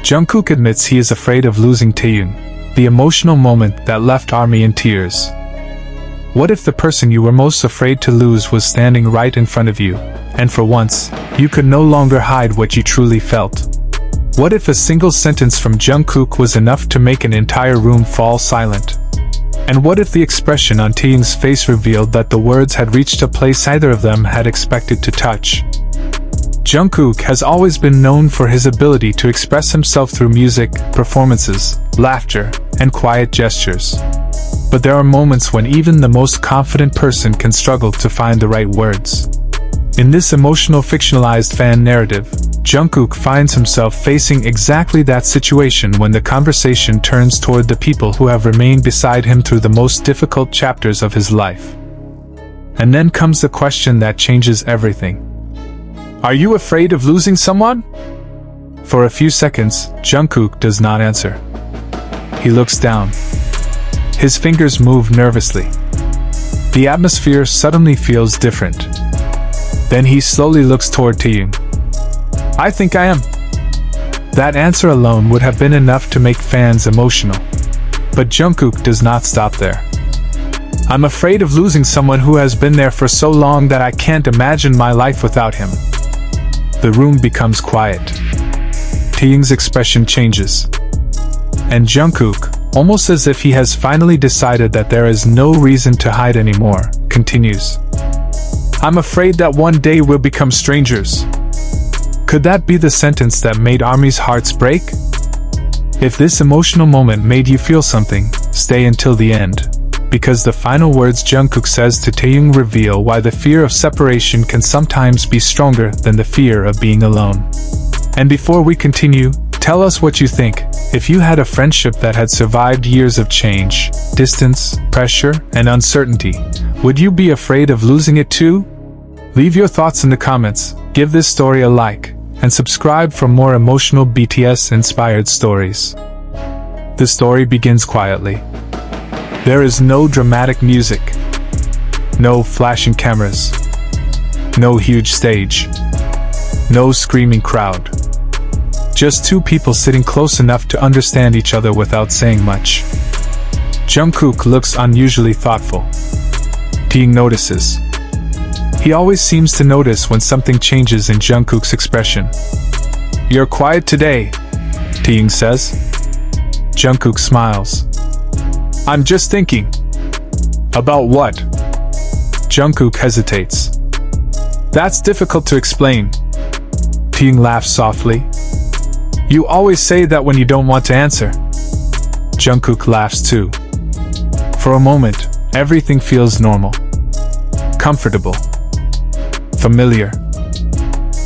Jungkook admits he is afraid of losing Taehyung, the emotional moment that left ARMY in tears. What if the person you were most afraid to lose was standing right in front of you, and for once, you could no longer hide what you truly felt? What if a single sentence from Jungkook was enough to make an entire room fall silent? And what if the expression on Taehyung's face revealed that the words had reached a place neither of them had expected to touch? Jungkook has always been known for his ability to express himself through music, performances, laughter, and quiet gestures. But there are moments when even the most confident person can struggle to find the right words. In this emotional fictionalized fan narrative, Jungkook finds himself facing exactly that situation when the conversation turns toward the people who have remained beside him through the most difficult chapters of his life. And then comes the question that changes everything. Are you afraid of losing someone? For a few seconds, Jungkook does not answer. He looks down. His fingers move nervously. The atmosphere suddenly feels different. Then he slowly looks toward Taehyung. I think I am. That answer alone would have been enough to make fans emotional. But Jungkook does not stop there. I'm afraid of losing someone who has been there for so long that I can't imagine my life without him. The room becomes quiet. Taehyung's expression changes. And Jungkook, almost as if he has finally decided that there is no reason to hide anymore, continues. I'm afraid that one day we'll become strangers. Could that be the sentence that made ARMY's hearts break? If this emotional moment made you feel something, stay until the end. Because the final words Jungkook says to Taehyung reveal why the fear of separation can sometimes be stronger than the fear of being alone. And before we continue, tell us what you think. If you had a friendship that had survived years of change, distance, pressure, and uncertainty, would you be afraid of losing it too? Leave your thoughts in the comments, give this story a like, and subscribe for more emotional BTS-inspired stories. The story begins quietly. There is no dramatic music, no flashing cameras, no huge stage, no screaming crowd. Just two people sitting close enough to understand each other without saying much. Jungkook looks unusually thoughtful. Taehyung notices. He always seems to notice when something changes in Jungkook's expression. You're quiet today, Taehyung says. Jungkook smiles. I'm just thinking. About what? Jungkook hesitates. That's difficult to explain. Taehyung laughs softly. You always say that when you don't want to answer. Jungkook laughs too. For a moment, everything feels normal. Comfortable. Familiar.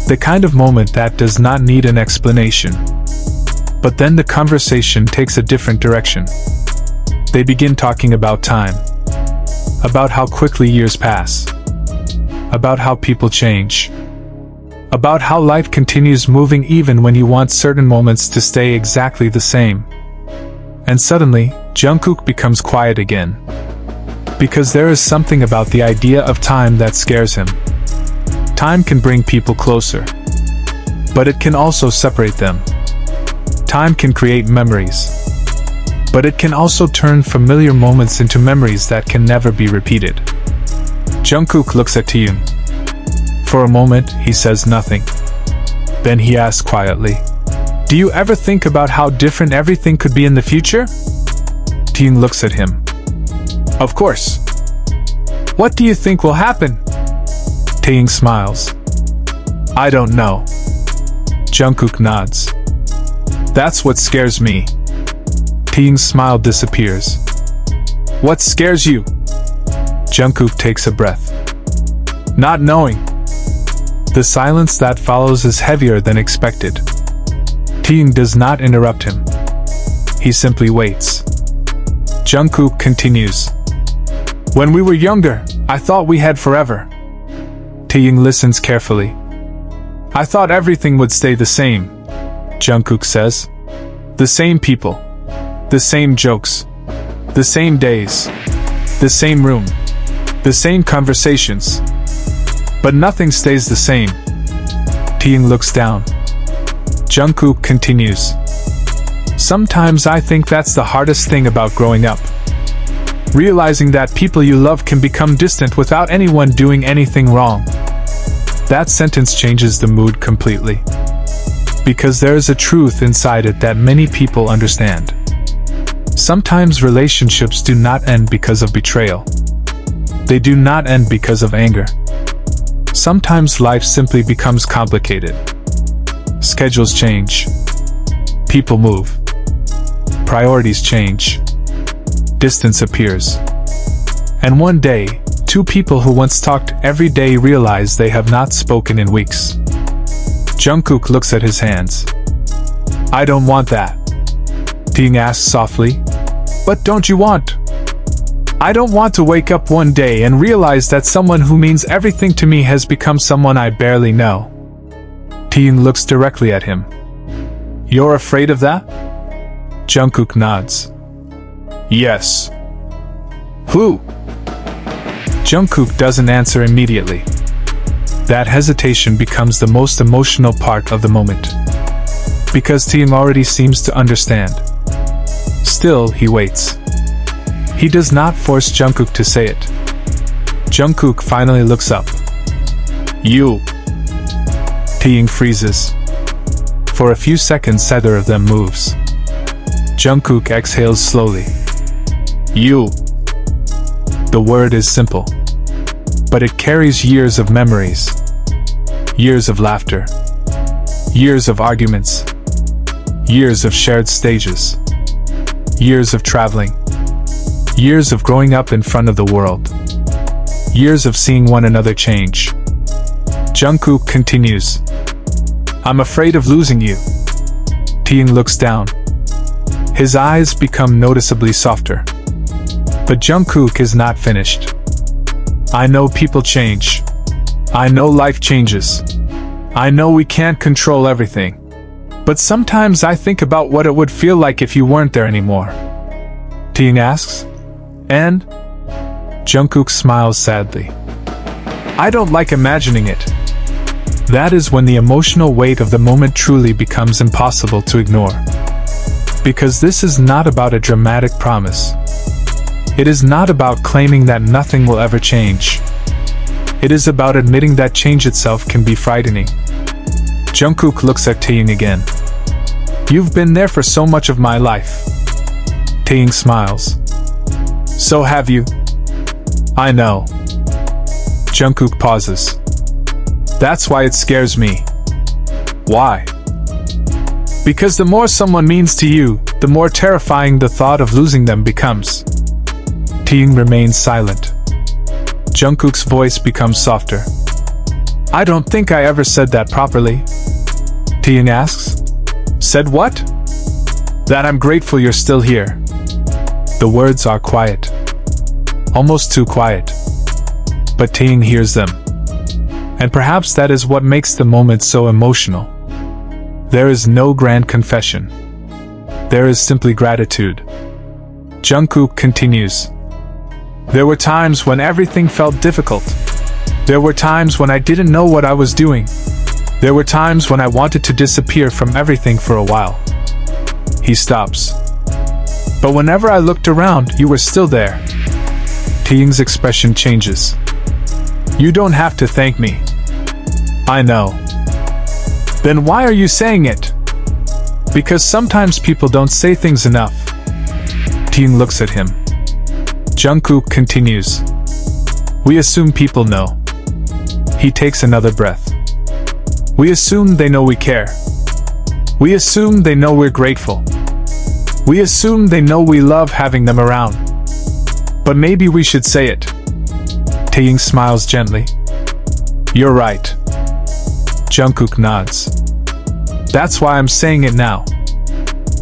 The kind of moment that does not need an explanation. But then the conversation takes a different direction. They begin talking about time. About how quickly years pass. About how people change. About how life continues moving even when you want certain moments to stay exactly the same. And suddenly, Jungkook becomes quiet again. Because there is something about the idea of time that scares him. Time can bring people closer. But it can also separate them. Time can create memories. But it can also turn familiar moments into memories that can never be repeated. Jungkook looks at Taehyung. For a moment, he says nothing. Then he asks quietly, do you ever think about how different everything could be in the future? Taehyung looks at him. Of course. What do you think will happen? Taehyung smiles. I don't know. Jungkook nods. That's what scares me. Taehyung's smile disappears. What scares you? Jungkook takes a breath. Not knowing. The silence that follows is heavier than expected. Taehyung does not interrupt him. He simply waits. Jungkook continues. When we were younger, I thought we had forever. Taehyung listens carefully. I thought everything would stay the same. Jungkook says. The same people. The same jokes. The same days. The same room. The same conversations. But nothing stays the same. Taehyung looks down. Jungkook continues. Sometimes I think that's the hardest thing about growing up. Realizing that people you love can become distant without anyone doing anything wrong. That sentence changes the mood completely. Because there is a truth inside it that many people understand. Sometimes relationships do not end because of betrayal. They do not end because of anger. Sometimes life simply becomes complicated. Schedules change. People move. Priorities change. Distance appears. And one day, two people who once talked every day realize they have not spoken in weeks. Jungkook looks at his hands. I don't want that. Taehyung asks softly. But don't you want? I don't want to wake up one day and realize that someone who means everything to me has become someone I barely know. Taehyung looks directly at him. You're afraid of that? Jungkook nods. Yes. Who? Jungkook doesn't answer immediately. That hesitation becomes the most emotional part of the moment. Because Taehyung already seems to understand. Still, he waits. He does not force Jungkook to say it. Jungkook finally looks up. You. Taehyung freezes. For a few seconds neither of them moves. Jungkook exhales slowly. You. The word is simple. But it carries years of memories. Years of laughter. Years of arguments. Years of shared stages. Years of traveling. Years of growing up in front of the world. Years of seeing one another change. Jungkook continues. I'm afraid of losing you. Taehyung looks down. His eyes become noticeably softer. But Jungkook is not finished. I know people change. I know life changes. I know we can't control everything. But sometimes I think about what it would feel like if you weren't there anymore. Taehyung asks. And? Jungkook smiles sadly. I don't like imagining it. That is when the emotional weight of the moment truly becomes impossible to ignore. Because this is not about a dramatic promise. It is not about claiming that nothing will ever change. It is about admitting that change itself can be frightening. Jungkook looks at Taehyung again. You've been there for so much of my life. Taehyung smiles. So have you. I know. Jungkook pauses. That's why it scares me. Why? Because the more someone means to you, the more terrifying the thought of losing them becomes. Taehyung remains silent. Jungkook's voice becomes softer. I don't think I ever said that properly. Taehyung asks. Said what? That I'm grateful you're still here. The words are quiet. Almost too quiet. But Taehyung hears them. And perhaps that is what makes the moment so emotional. There is no grand confession. There is simply gratitude. Jungkook continues. There were times when everything felt difficult. There were times when I didn't know what I was doing. There were times when I wanted to disappear from everything for a while. He stops. But whenever I looked around, you were still there. Taehyung's expression changes. You don't have to thank me. I know. Then why are you saying it? Because sometimes people don't say things enough. Taehyung looks at him. Jungkook continues. We assume people know. He takes another breath. We assume they know we care. We assume they know we're grateful. We assume they know we love having them around. But maybe we should say it. Taehyung smiles gently. You're right. Jungkook nods. That's why I'm saying it now.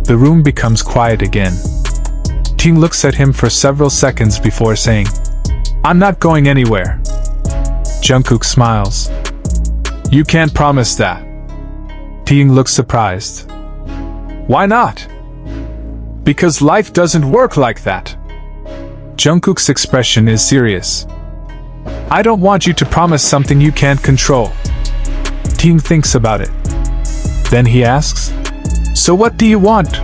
The room becomes quiet again. Taehyung looks at him for several seconds before saying, I'm not going anywhere. Jungkook smiles. You can't promise that. Taehyung looks surprised. Why not? Because life doesn't work like that. Jungkook's expression is serious. I don't want you to promise something you can't control. Taehyung thinks about it. Then he asks, So what do you want?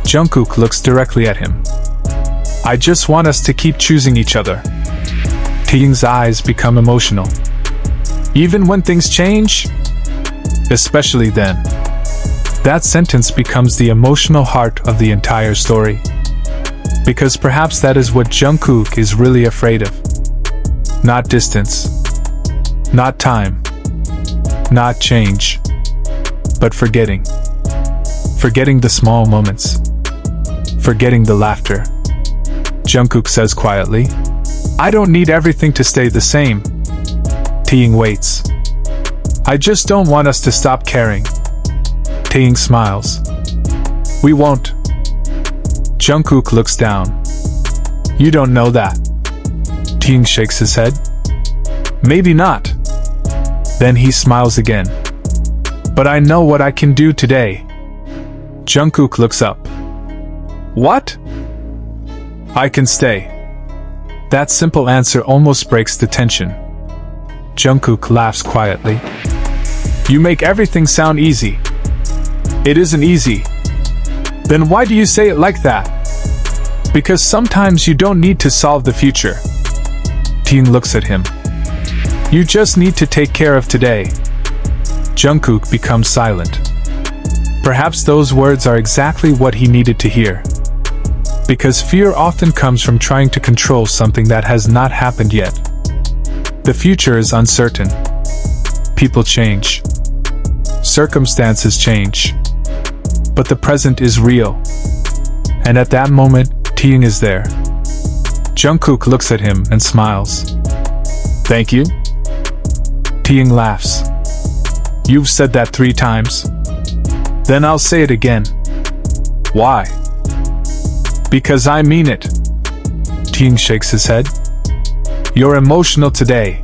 Jungkook looks directly at him. I just want us to keep choosing each other. Taehyung's eyes become emotional. Even when things change? Especially then. That sentence becomes the emotional heart of the entire story. Because perhaps that is what Jungkook is really afraid of. Not distance. Not time. Not change. But forgetting. Forgetting the small moments. Forgetting the laughter. Jungkook says quietly, I don't need everything to stay the same. Taehyung waits. I just don't want us to stop caring. Taehyung smiles. We won't. Jungkook looks down. You don't know that. Taehyung shakes his head. Maybe not. Then he smiles again. But I know what I can do today. Jungkook looks up. What? I can stay. That simple answer almost breaks the tension. Jungkook laughs quietly. You make everything sound easy. It isn't easy. Then why do you say it like that? Because sometimes you don't need to solve the future. Taehyung looks at him. You just need to take care of today. Jungkook becomes silent. Perhaps those words are exactly what he needed to hear. Because fear often comes from trying to control something that has not happened yet. The future is uncertain. People change. Circumstances change. But the present is real. And at that moment, Taehyung is there. Jungkook looks at him and smiles. Thank you? Taehyung laughs. You've said that 3 times. Then I'll say it again. Why? Because I mean it. Taehyung shakes his head. You're emotional today.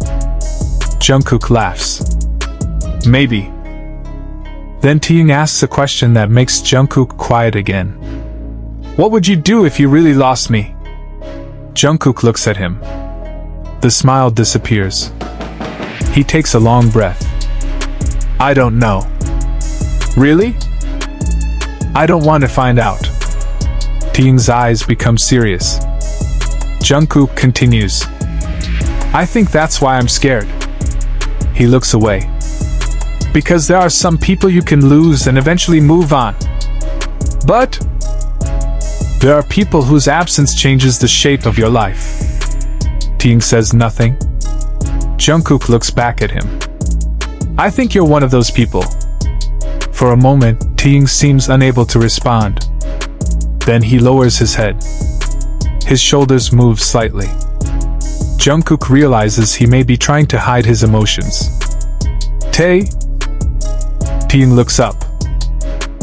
Jungkook laughs. Maybe. Then Taehyung asks a question that makes Jungkook quiet again. What would you do if you really lost me? Jungkook looks at him. The smile disappears. He takes a long breath. I don't know. Really? I don't want to find out. Taehyung's eyes become serious. Jungkook continues. I think that's why I'm scared. He looks away. Because there are some people you can lose and eventually move on. But there are people whose absence changes the shape of your life. Taehyung says nothing. Jungkook looks back at him. I think you're one of those people. For a moment, Taehyung seems unable to respond. Then he lowers his head. His shoulders move slightly. Jungkook realizes he may be trying to hide his emotions. Taehyung looks up.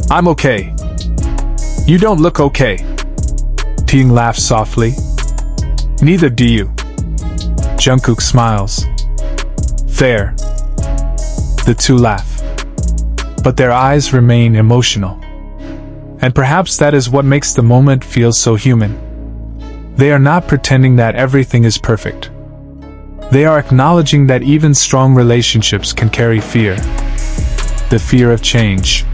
I'm okay. You don't look okay. Taehyung laughs softly. Neither do you. Jungkook smiles. Fair. The two laugh. But their eyes remain emotional. And perhaps that is what makes the moment feel so human. They are not pretending that everything is perfect. They are acknowledging that even strong relationships can carry fear. The fear of change.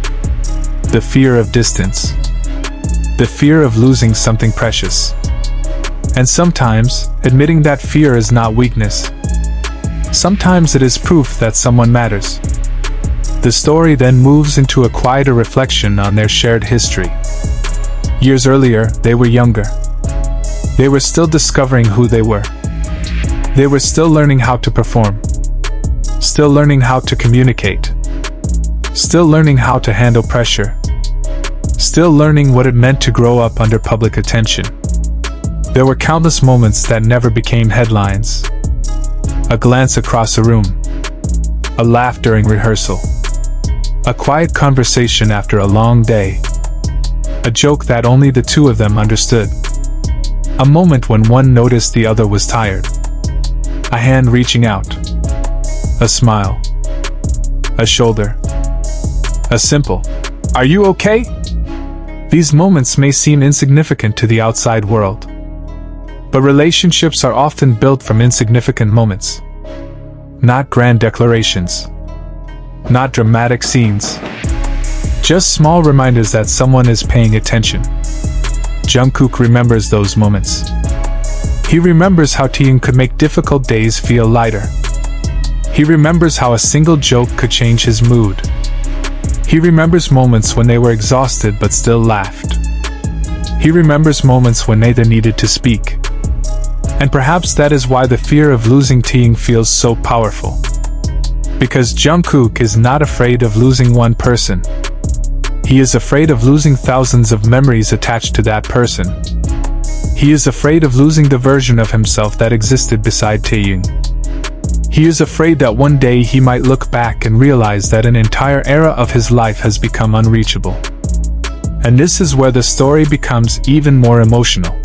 The fear of distance. The fear of losing something precious. And sometimes, admitting that fear is not weakness. Sometimes it is proof that someone matters. The story then moves into a quieter reflection on their shared history. Years earlier, they were younger. They were still discovering who they were. They were still learning how to perform. Still learning how to communicate. Still learning how to handle pressure. Still learning what it meant to grow up under public attention. There were countless moments that never became headlines. A glance across a room. A laugh during rehearsal. A quiet conversation after a long day. A joke that only the two of them understood. A moment when one noticed the other was tired. A hand reaching out. A smile. A shoulder. A simple, "Are you okay?" These moments may seem insignificant to the outside world. But relationships are often built from insignificant moments. Not grand declarations. Not dramatic scenes. Just small reminders that someone is paying attention. Jungkook remembers those moments. He remembers how Taehyung could make difficult days feel lighter. He remembers how a single joke could change his mood. He remembers moments when they were exhausted but still laughed. He remembers moments when neither needed to speak. And perhaps that is why the fear of losing Taehyung feels so powerful. Because Jungkook is not afraid of losing one person. He is afraid of losing thousands of memories attached to that person. He is afraid of losing the version of himself that existed beside Taehyung. He is afraid that one day he might look back and realize that an entire era of his life has become unreachable. And this is where the story becomes even more emotional.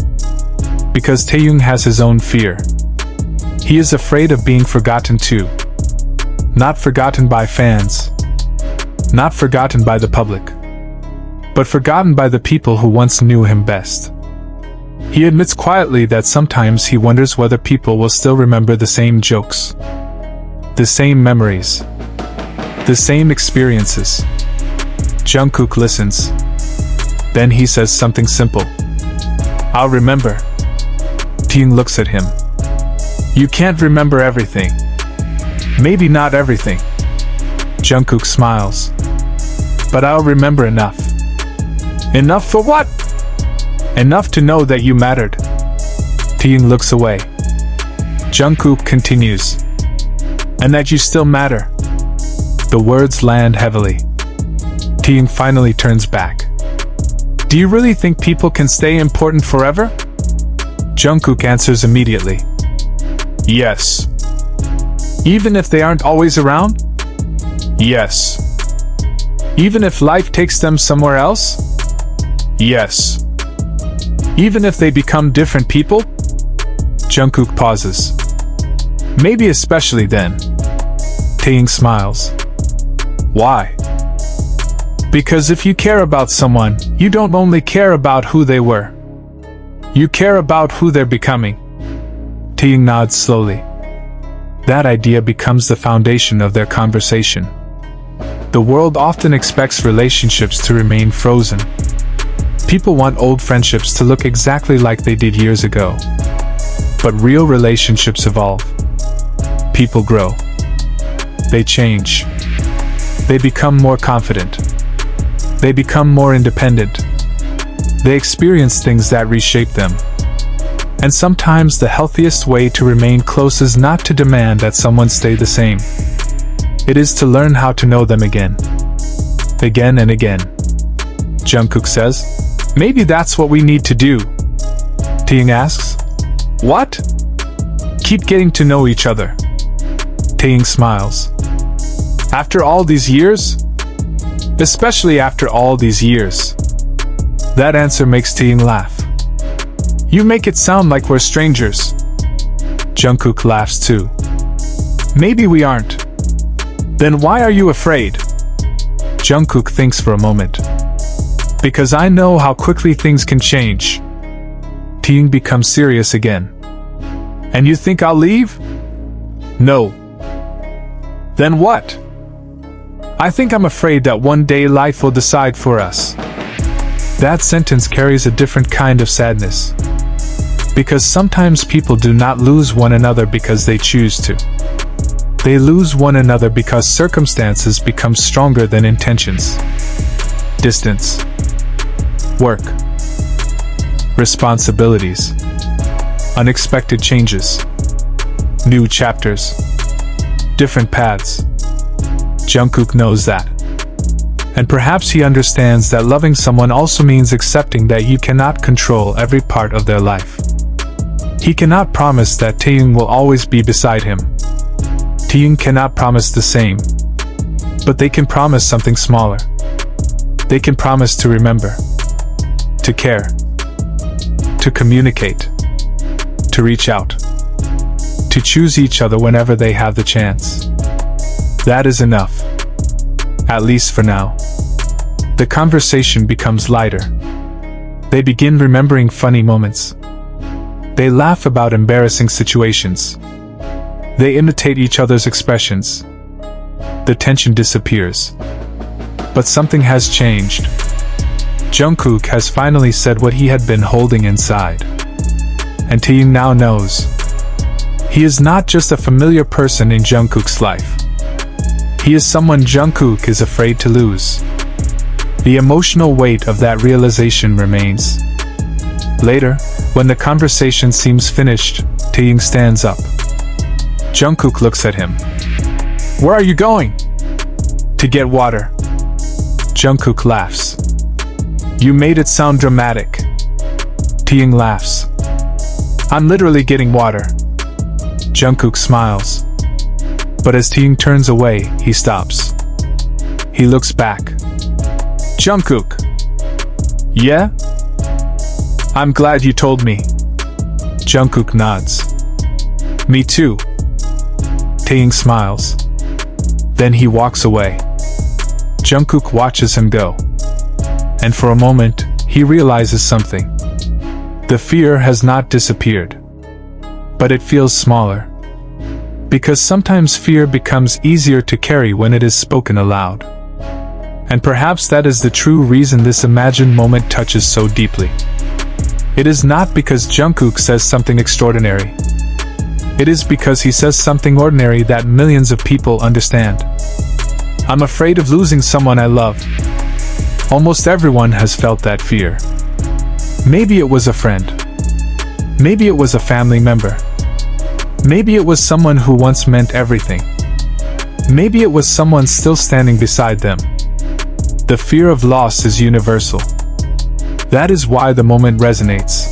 Because Taehyung has his own fear. He is afraid of being forgotten too. Not forgotten by fans. Not forgotten by the public. But forgotten by the people who once knew him best. He admits quietly that sometimes he wonders whether people will still remember the same jokes. The same memories. The same experiences. Jungkook listens. Then he says something simple. I'll remember. Taehyung looks at him. You can't remember everything. Maybe not everything. Jungkook smiles. But I'll remember enough. Enough for what? Enough to know that you mattered. Taehyung looks away. Jungkook continues. And that you still matter. The words land heavily. Taehyung finally turns back. Do you really think people can stay important forever? Jungkook answers immediately. Yes. Even if they aren't always around? Yes. Even if life takes them somewhere else? Yes. Even if they become different people? Jungkook pauses. Maybe especially then. Taehyung smiles. Why? Because if you care about someone, you don't only care about who they were. You care about who they're becoming. Taehyung nods slowly. That idea becomes the foundation of their conversation. The world often expects relationships to remain frozen. People want old friendships to look exactly like they did years ago. But real relationships evolve. People grow. They change. They become more confident. They become more independent. They experience things that reshape them. And sometimes the healthiest way to remain close is not to demand that someone stay the same. It is to learn how to know them again. Again and again. Jungkook says, maybe that's what we need to do. Taehyung asks, what? Keep getting to know each other. Taehyung smiles. After all these years? Especially after all these years. That answer makes Taehyung laugh. You make it sound like we're strangers. Jungkook laughs too. Maybe we aren't. Then why are you afraid? Jungkook thinks for a moment. Because I know how quickly things can change. Taehyung becomes serious again. And you think I'll leave? No. Then what? I think I'm afraid that one day life will decide for us. That sentence carries a different kind of sadness. Because sometimes people do not lose one another because they choose to. They lose one another because circumstances become stronger than intentions. Distance. Work. Responsibilities. Unexpected changes. New chapters. Different paths. Jungkook knows that. And perhaps he understands that loving someone also means accepting that you cannot control every part of their life. He cannot promise that Taehyung will always be beside him. Taehyung cannot promise the same. But they can promise something smaller. They can promise to remember. To care. To communicate. To reach out. To choose each other whenever they have the chance. That is enough. At least for now. The conversation becomes lighter. They begin remembering funny moments. They laugh about embarrassing situations. They imitate each other's expressions. The tension disappears. But something has changed. Jungkook has finally said what he had been holding inside. And Taehyung now knows. He is not just a familiar person in Jungkook's life. He is someone Jungkook is afraid to lose. The emotional weight of that realization remains. Later, when the conversation seems finished, Taehyung stands up. Jungkook looks at him. "Where are you going?" "To get water." Jungkook laughs. "You made it sound dramatic." Taehyung laughs. "I'm literally getting water." Jungkook smiles. But as Taehyung turns away, he stops. He looks back. "Jungkook." "Yeah?" "I'm glad you told me." Jungkook nods. "Me too." Taehyung smiles. Then he walks away. Jungkook watches him go. And for a moment, he realizes something. The fear has not disappeared. But it feels smaller. Because sometimes fear becomes easier to carry when it is spoken aloud. And perhaps that is the true reason this imagined moment touches so deeply. It is not because Jungkook says something extraordinary. It is because he says something ordinary that millions of people understand. I'm afraid of losing someone I love. Almost everyone has felt that fear. Maybe it was a friend. Maybe it was a family member. Maybe it was someone who once meant everything. Maybe it was someone still standing beside them. The fear of loss is universal. That is why the moment resonates.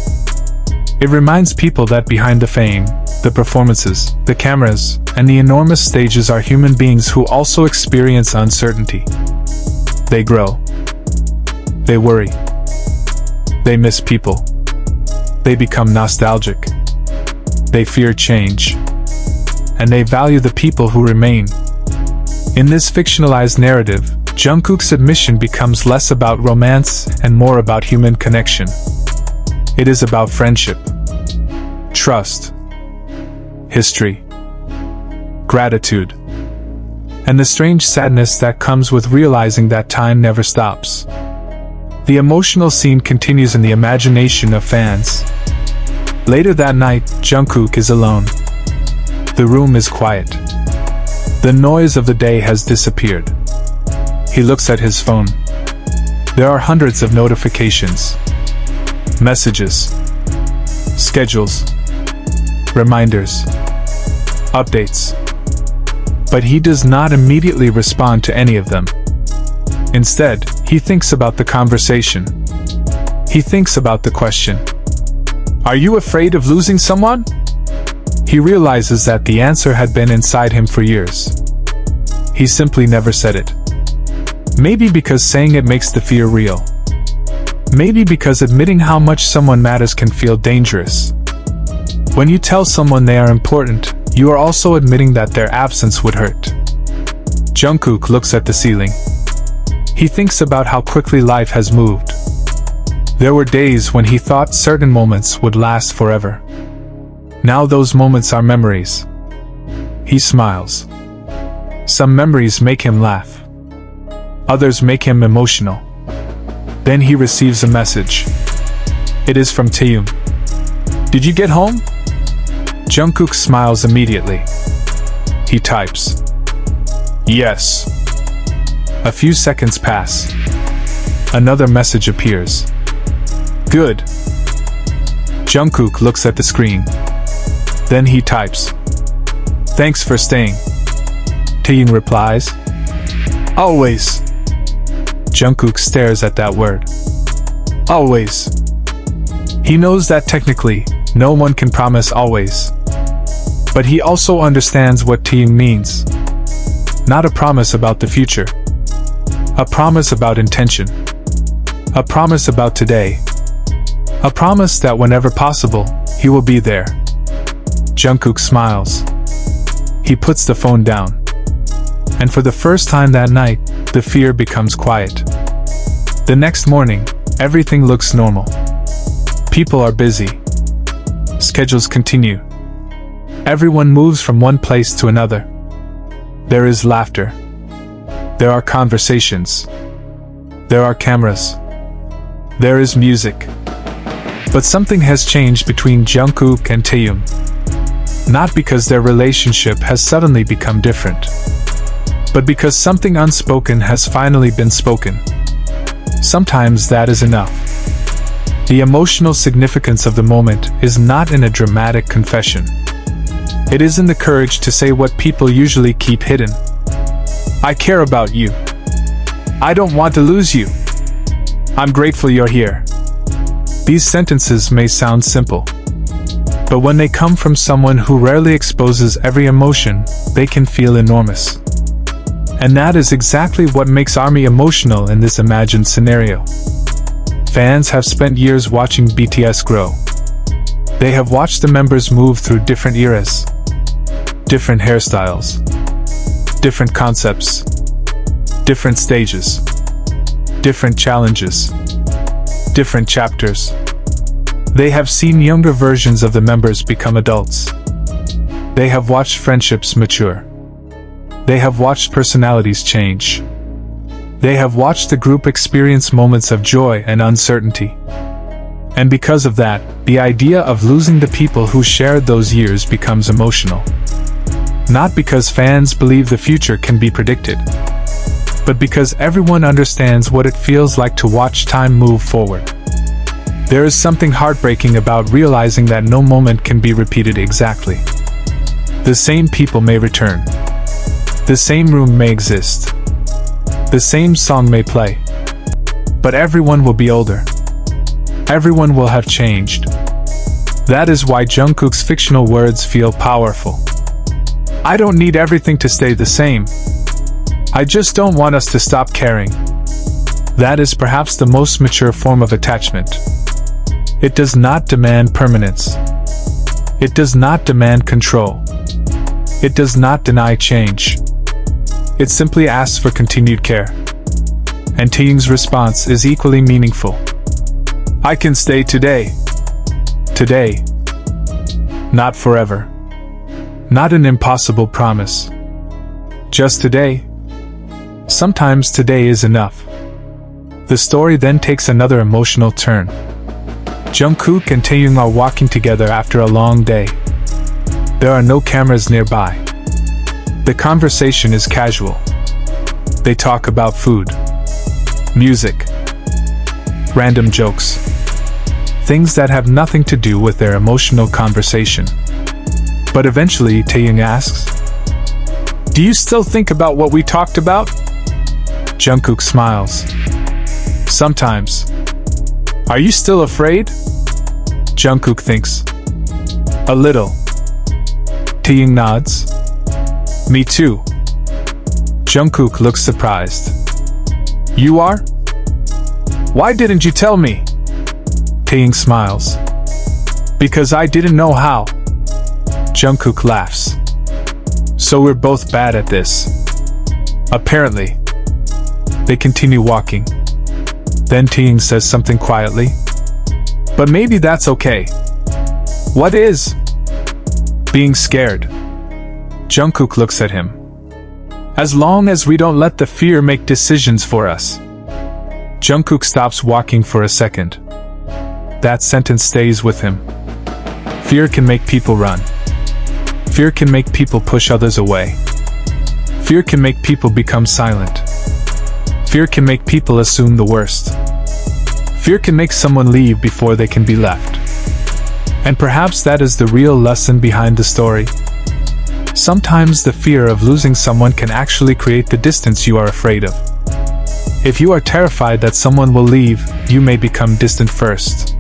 It reminds people that behind the fame, the performances, the cameras, and the enormous stages are human beings who also experience uncertainty. They grow. They worry. They miss people. They become nostalgic. They fear change. And they value the people who remain. In this fictionalized narrative, Jungkook's admission becomes less about romance and more about human connection. It is about friendship, trust, history, gratitude, and the strange sadness that comes with realizing that time never stops. The emotional scene continues in the imagination of fans. Later that night, Jungkook is alone. The room is quiet. The noise of the day has disappeared. He looks at his phone. There are hundreds of notifications, messages, schedules, reminders, updates. But he does not immediately respond to any of them. Instead, he thinks about the conversation. He thinks about the question. Are you afraid of losing someone? He realizes that the answer had been inside him for years. He simply never said it. Maybe because saying it makes the fear real. Maybe because admitting how much someone matters can feel dangerous. When you tell someone they are important, you are also admitting that their absence would hurt. Jungkook looks at the ceiling. He thinks about how quickly life has moved. There were days when he thought certain moments would last forever. Now those moments are memories. He smiles. Some memories make him laugh. Others make him emotional. Then he receives a message. It is from Taehyung. Did you get home? Jungkook smiles immediately. He types. Yes. A few seconds pass. Another message appears. Good. Jungkook looks at the screen. Then he types. Thanks for staying. Taehyung replies. Always. Jungkook stares at that word. Always. He knows that technically, no one can promise always. But he also understands what Taehyung means. Not a promise about the future. A promise about intention. A promise about today. A promise that whenever possible, he will be there. Jungkook smiles. He puts the phone down. And for the first time that night, the fear becomes quiet. The next morning, everything looks normal. People are busy. Schedules continue. Everyone moves from one place to another. There is laughter. There are conversations. There are cameras. There is music. But something has changed between Jungkook and Taehyung. Not because their relationship has suddenly become different, but because something unspoken has finally been spoken. Sometimes that is enough. The emotional significance of the moment is not in a dramatic confession. It is in the courage to say what people usually keep hidden. I care about you. I don't want to lose you. I'm grateful you're here. These sentences may sound simple, but when they come from someone who rarely exposes every emotion, they can feel enormous. And that is exactly what makes ARMY emotional in this imagined scenario. Fans have spent years watching BTS grow. They have watched the members move through different eras, different hairstyles, different concepts, different stages, different challenges, different chapters. They have seen younger versions of the members become adults. They have watched friendships mature. They have watched personalities change. They have watched the group experience moments of joy and uncertainty. And because of that, the idea of losing the people who shared those years becomes emotional. Not because fans believe the future can be predicted, but because everyone understands what it feels like to watch time move forward. There is something heartbreaking about realizing that no moment can be repeated exactly. The same people may return. The same room may exist. The same song may play. But everyone will be older. Everyone will have changed. That is why Jungkook's fictional words feel powerful. I don't need everything to stay the same. I just don't want us to stop caring. That is perhaps the most mature form of attachment. It does not demand permanence. It does not demand control. It does not deny change. It simply asks for continued care. And Taehyung's response is equally meaningful. I can stay today. Today. Not forever. Not an impossible promise. Just today. Sometimes today is enough. The story then takes another emotional turn. Jungkook and Taehyung are walking together after a long day. There are no cameras nearby. The conversation is casual. They talk about food, music, random jokes, things that have nothing to do with their emotional conversation. But eventually Taehyung asks, "Do you still think about what we talked about?" Jungkook smiles. "Sometimes." "Are you still afraid?" Jungkook thinks. "A little." Taehyung nods. "Me too." Jungkook looks surprised. "You are? Why didn't you tell me?" Taehyung smiles. "Because I didn't know how." Jungkook laughs. "So we're both bad at this." "Apparently." They continue walking. Then Taehyung says something quietly. "But maybe that's okay." "What is?" "Being scared." Jungkook looks at him. "As long as we don't let the fear make decisions for us." Jungkook stops walking for a second. That sentence stays with him. Fear can make people run. Fear can make people push others away. Fear can make people become silent. Fear can make people assume the worst. Fear can make someone leave before they can be left. And perhaps that is the real lesson behind the story. Sometimes the fear of losing someone can actually create the distance you are afraid of. If you are terrified that someone will leave, you may become distant first.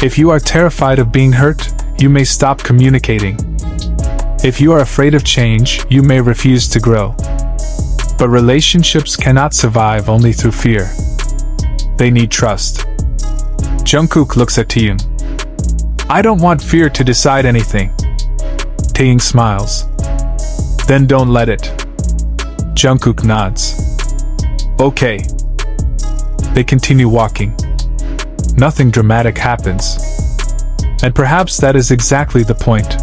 If you are terrified of being hurt, you may stop communicating. If you are afraid of change, you may refuse to grow. But relationships cannot survive only through fear. They need trust. Jungkook looks at Taehyung. "I don't want fear to decide anything." Taehyung smiles. "Then don't let it." Jungkook nods. "Okay." They continue walking. Nothing dramatic happens. And perhaps that is exactly the point.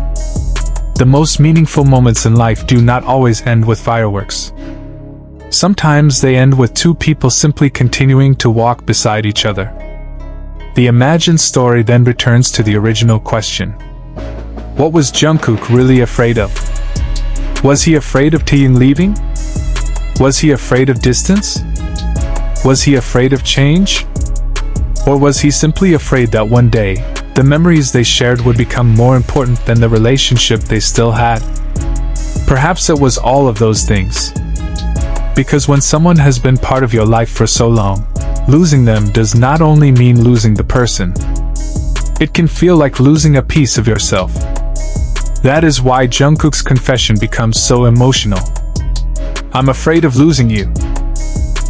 The most meaningful moments in life do not always end with fireworks. Sometimes they end with two people simply continuing to walk beside each other. The imagined story then returns to the original question. What was Jungkook really afraid of? Was he afraid of Taehyung leaving? Was he afraid of distance? Was he afraid of change? Or was he simply afraid that one day, the memories they shared would become more important than the relationship they still had? Perhaps it was all of those things. Because when someone has been part of your life for so long, losing them does not only mean losing the person. It can feel like losing a piece of yourself. That is why Jungkook's confession becomes so emotional. I'm afraid of losing you.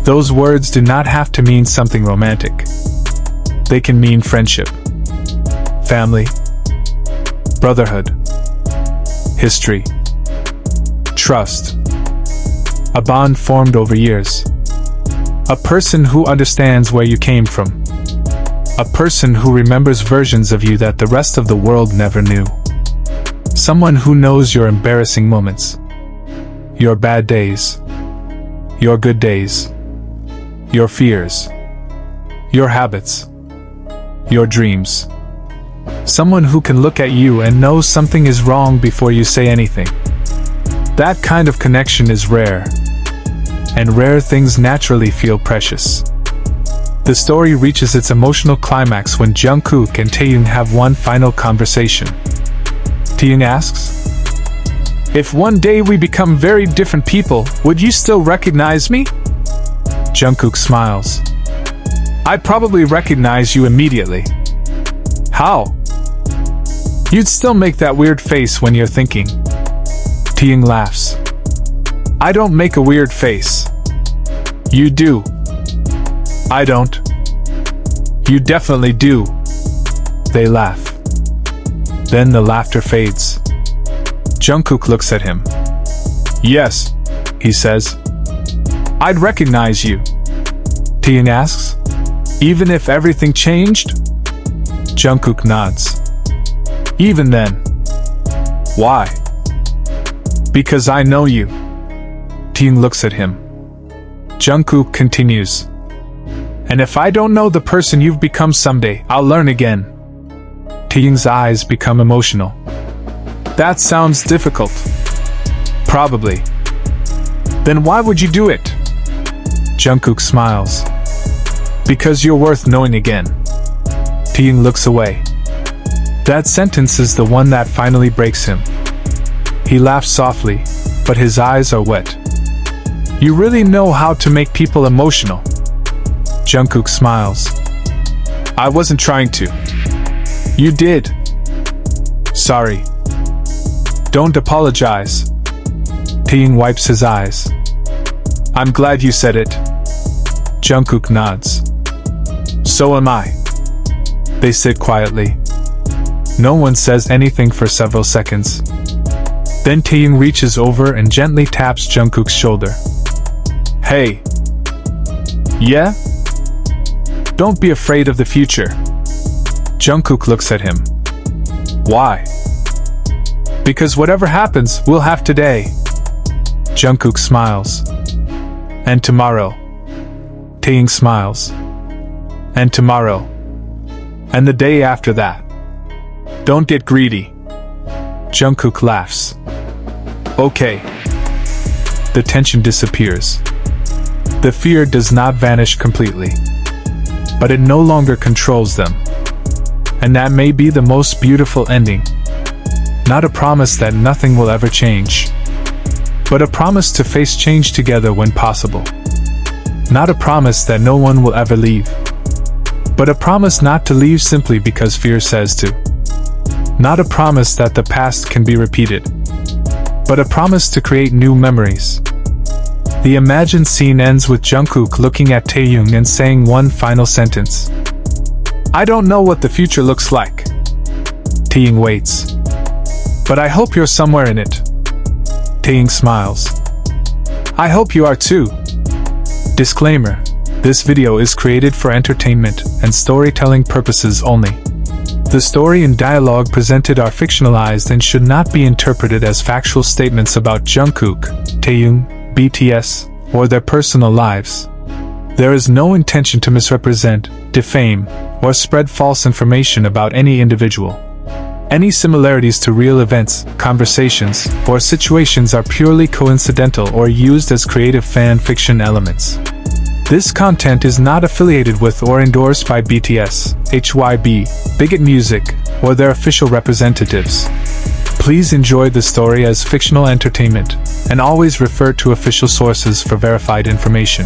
Those words do not have to mean something romantic. They can mean friendship, family, brotherhood, history, trust, a bond formed over years, a person who understands where you came from, a person who remembers versions of you that the rest of the world never knew, someone who knows your embarrassing moments, your bad days, your good days, your fears, your habits, your dreams. Someone who can look at you and know something is wrong before you say anything. That kind of connection is rare, and rare things naturally feel precious. The story reaches its emotional climax when Jungkook and Taehyung have one final conversation. Taehyung asks, "If one day we become very different people, would you still recognize me?" Jungkook smiles. "I'd probably recognize you immediately." "How?" "You'd still make that weird face when you're thinking." Taehyung laughs. "I don't make a weird face." "You do." "I don't." "You definitely do." They laugh. Then the laughter fades. Jungkook looks at him. "Yes," he says. "I'd recognize you." Taehyung asks, "Even if everything changed?" Jungkook nods. "Even then." "Why?" "Because I know you." Taehyung looks at him. Jungkook continues, "And if I don't know the person you've become someday, I'll learn again." Taehyung's eyes become emotional. "That sounds difficult." "Probably." "Then why would you do it?" Jungkook smiles. "Because you're worth knowing again." Taehyung looks away. That sentence is the one that finally breaks him. He laughs softly, but his eyes are wet. "You really know how to make people emotional." Jungkook smiles. "I wasn't trying to." "You did." "Sorry." "Don't apologize." Taehyung wipes his eyes. "I'm glad you said it." Jungkook nods. "So am I." They sit quietly. No one says anything for several seconds. Then Taehyung reaches over and gently taps Jungkook's shoulder. "Hey." "Yeah?" "Don't be afraid of the future." Jungkook looks at him. "Why?" "Because whatever happens, we'll have today." Jungkook smiles. "And tomorrow." Taehyung smiles. "And tomorrow." "And the day after that." "Don't get greedy." Jungkook laughs. "Okay." The tension disappears. The fear does not vanish completely, but it no longer controls them. And that may be the most beautiful ending. Not a promise that nothing will ever change, but a promise to face change together when possible. Not a promise that no one will ever leave, but a promise not to leave simply because fear says to. Not a promise that the past can be repeated, but a promise to create new memories. The imagined scene ends with Jungkook looking at Taehyung and saying one final sentence. "I don't know what the future looks like." Taehyung waits. "But I hope you're somewhere in it." Taehyung smiles. "I hope you are too." Disclaimer: this video is created for entertainment and storytelling purposes only. The story and dialogue presented are fictionalized and should not be interpreted as factual statements about Jungkook, Taehyung, BTS, or their personal lives. There is no intention to misrepresent, defame, or spread false information about any individual. Any similarities to real events, conversations, or situations are purely coincidental or used as creative fan fiction elements. This content is not affiliated with or endorsed by BTS, HYB, Bigot Music, or their official representatives. Please enjoy the story as fictional entertainment, and always refer to official sources for verified information.